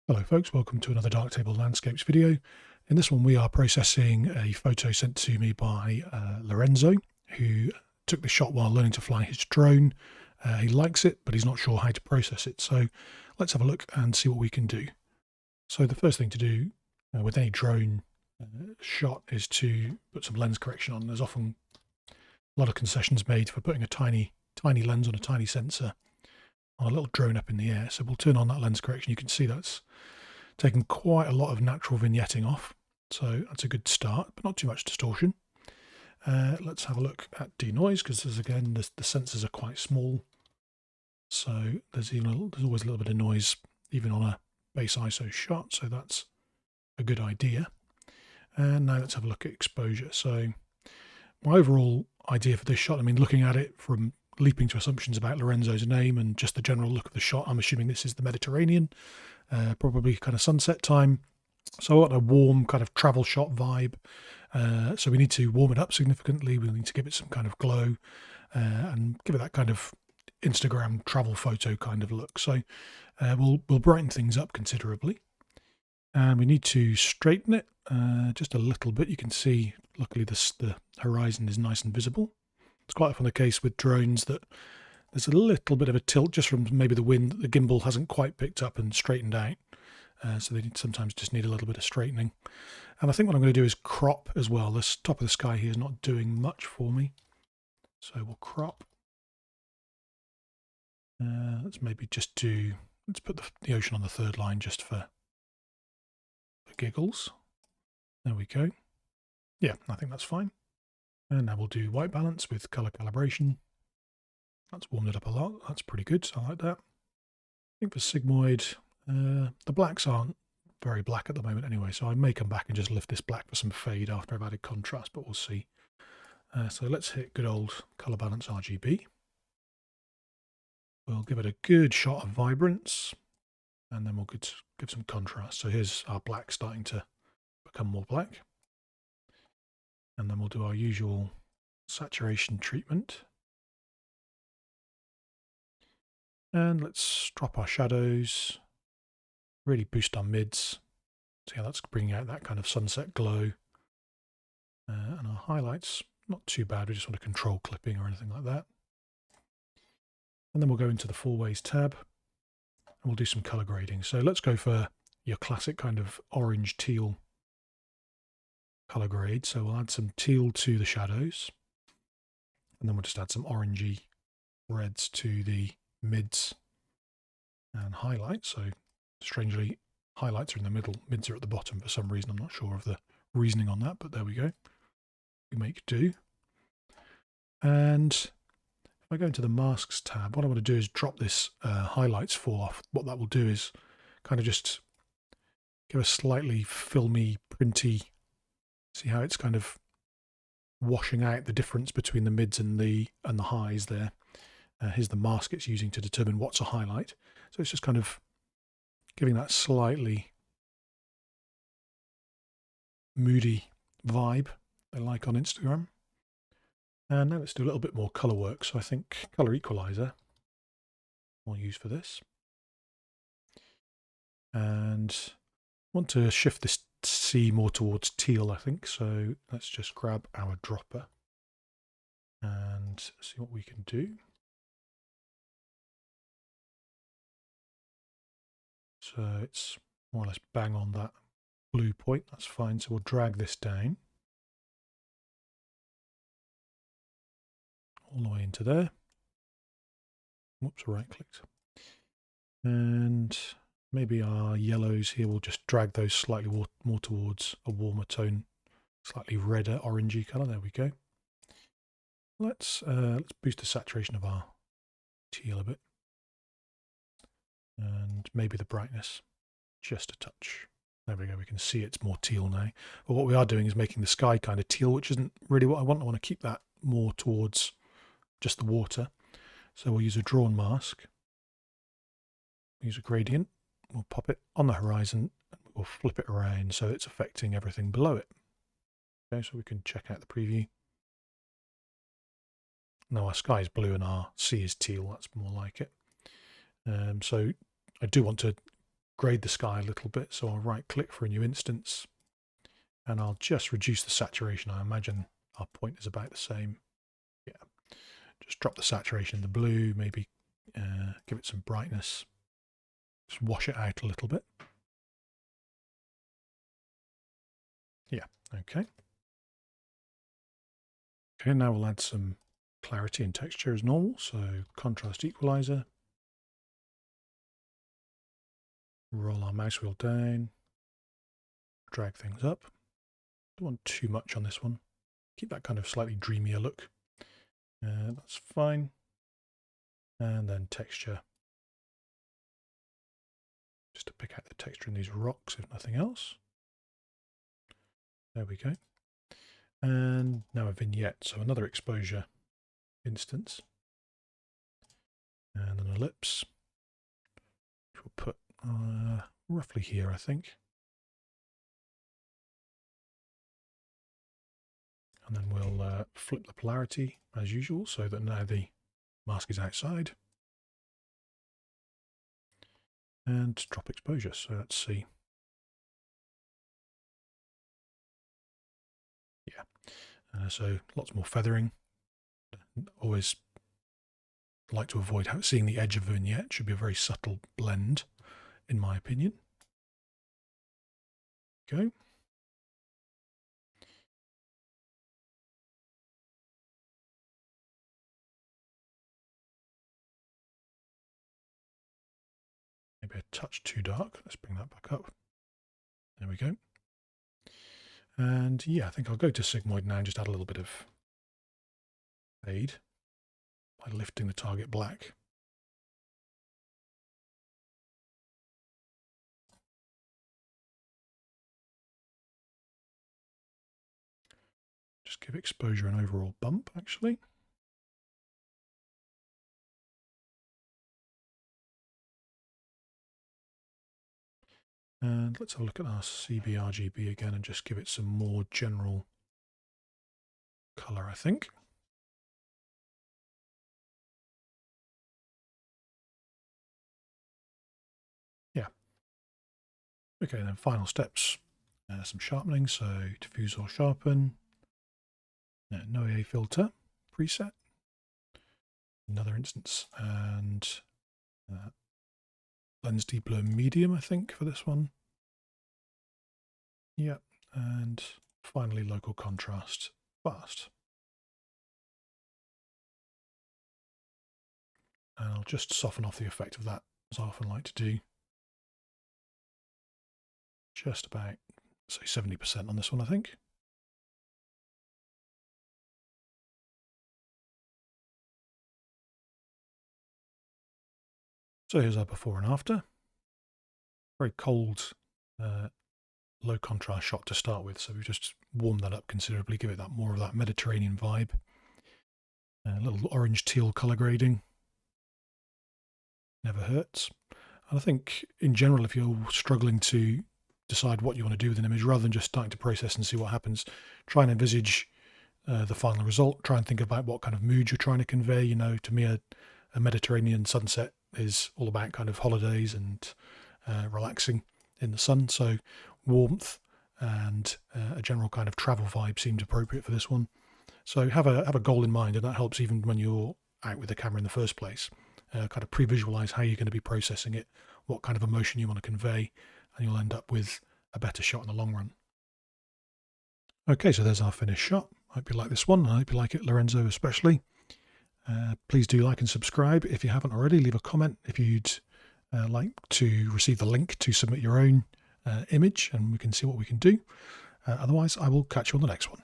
Hello folks, welcome to another Darktable Landscapes video. In this one we are processing a photo sent to me by Lorenzo, who took the shot while learning to fly his drone. He likes it, but he's not sure how to process it, so let's have a look and see what we can do. So the first thing to do with any drone shot is to put some lens correction on. There's often a lot of concessions made for putting a tiny lens on a tiny sensor on a little drone up in the air. So we'll turn on that lens correction. You can see that's taken quite a lot of natural vignetting off. So that's a good start, but not too much distortion. Let's have a look at denoise, because again, the sensors are quite small. So there's always a little bit of noise, even on a base ISO shot. So that's a good idea. And now let's have a look at exposure. So my overall idea for this shot, I mean, looking at it from leaping to assumptions about Lorenzo's name and just the general look of the shot, I'm assuming this is the Mediterranean, probably kind of sunset time. So I want a warm kind of travel shot vibe. So we need to warm it up significantly. We need to give it some kind of glow and give it that kind of Instagram travel photo kind of look. So we'll brighten things up considerably. And we need to straighten it just a little bit. You can see, luckily, the horizon is nice and visible. It's quite often the case with drones that there's a little bit of a tilt just from maybe the wind that the gimbal hasn't quite picked up and straightened out. So they sometimes just need a little bit of straightening. And I think what I'm going to do is crop as well. This top of the sky here is not doing much for me. So we'll crop. Let's maybe just let's put the ocean on the third line just for giggles. There we go. Yeah, I think that's fine. And now we'll do white balance with color calibration. That's warmed it up a lot. That's pretty good. So I like that. I think for sigmoid, the blacks aren't very black at the moment anyway, so I may come back and just lift this black for some fade after I've added contrast, but we'll see. So let's hit good old color balance RGB. We'll give it a good shot of vibrance, and then we'll give some contrast. So here's our black starting to become more black. And then we'll do our usual saturation treatment. And let's drop our shadows, really boost our mids. So yeah, that's bringing out that kind of sunset glow. And our highlights, not too bad. We just want to control clipping or anything like that. And then we'll go into the four ways tab and we'll do some color grading. So let's go for your classic kind of orange teal color grade. So we'll add some teal to the shadows, and then we'll just add some orangey reds to the mids and highlights. So strangely, highlights are in the middle, mids are at the bottom for some reason. I'm not sure of the reasoning on that, but there we go. We make do. And if I go into the masks tab, what I want to do is drop this highlights fall off. What that will do is kind of just give a slightly filmy, printy. See how it's kind of washing out the difference between the mids and the highs there. Here's the mask it's using to determine what's a highlight. So it's just kind of giving that slightly moody vibe they like on Instagram. And now let's do a little bit more color work. So I think color equalizer we'll use for this. And I want to shift this C more towards teal, I think. So let's just grab our dropper and see what we can do. So it's more or less bang on that blue point. That's fine. So we'll drag this down all the way into there. Whoops, right clicked. And maybe our yellows here, we'll just drag those slightly more towards a warmer tone, slightly redder, orangey color. There we go. Let's boost the saturation of our teal a bit, and maybe the brightness just a touch. There we go. We can see it's more teal now. But what we are doing is making the sky kind of teal, which isn't really what I want. I want to keep that more towards just the water. So we'll use a drawn mask. Use a gradient, we'll pop it on the horizon, and we'll flip it around so it's affecting everything below it. Okay, so we can check out the preview. Now our sky is blue and our sea is teal, that's more like it. So I do want to grade the sky a little bit. So I'll right click for a new instance and I'll just reduce the saturation. I imagine our point is about the same. Yeah, just drop the saturation in the blue, maybe give it some brightness, just wash it out a little bit. Yeah, okay. Okay, now we'll add some clarity and texture as normal. So contrast equalizer. Roll our mouse wheel down. Drag things up. Don't want too much on this one. Keep that kind of slightly dreamier look. That's fine. And then texture. Just to pick out the texture in these rocks, if nothing else. There we go. And now a vignette, so another exposure instance. And an ellipse, which we'll put roughly here, I think. And then we'll flip the polarity as usual, so that now the mask is outside. And drop exposure, so let's see. Yeah, so lots more feathering. Always like to avoid seeing the edge of a vignette. It should be a very subtle blend, in my opinion. Go. Maybe a touch too dark. Let's bring that back up. There we go. And yeah, I think I'll go to sigmoid now and just add a little bit of fade by lifting the target black. Just give exposure an overall bump, actually. And let's have a look at our CBRGB again and just give it some more general color, I think. Yeah. Okay, then final steps. Some sharpening, so diffuse or sharpen. Noe filter preset. Another instance, and lens deblur medium, I think, for this one. Yep, and finally local contrast fast. And I'll just soften off the effect of that, as I often like to do. Just about, say, 70% on this one, I think. So here's our before and after. Very cold, low contrast shot to start with, so we've just warmed that up considerably, give it that more of that Mediterranean vibe. A little orange teal color grading. Never hurts. And I think in general, if you're struggling to decide what you want to do with an image, rather than just starting to process and see what happens, try and envisage the final result. Try and think about what kind of mood you're trying to convey. You know, to me, a Mediterranean sunset is all about kind of holidays and relaxing in the sun. So warmth and a general kind of travel vibe seemed appropriate for this one. So have a goal in mind, and that helps even when you're out with the camera in the first place. Kind of pre-visualize how you're going to be processing it, what kind of emotion you want to convey, and you'll end up with a better shot in the long run. Okay, so there's our finished shot. I hope you like this one. I hope you like it, Lorenzo, especially. Please do like and subscribe if you haven't already. Leave a comment if you'd like to receive the link to submit your own image, and we can see what we can do. Otherwise, I will catch you on the next one.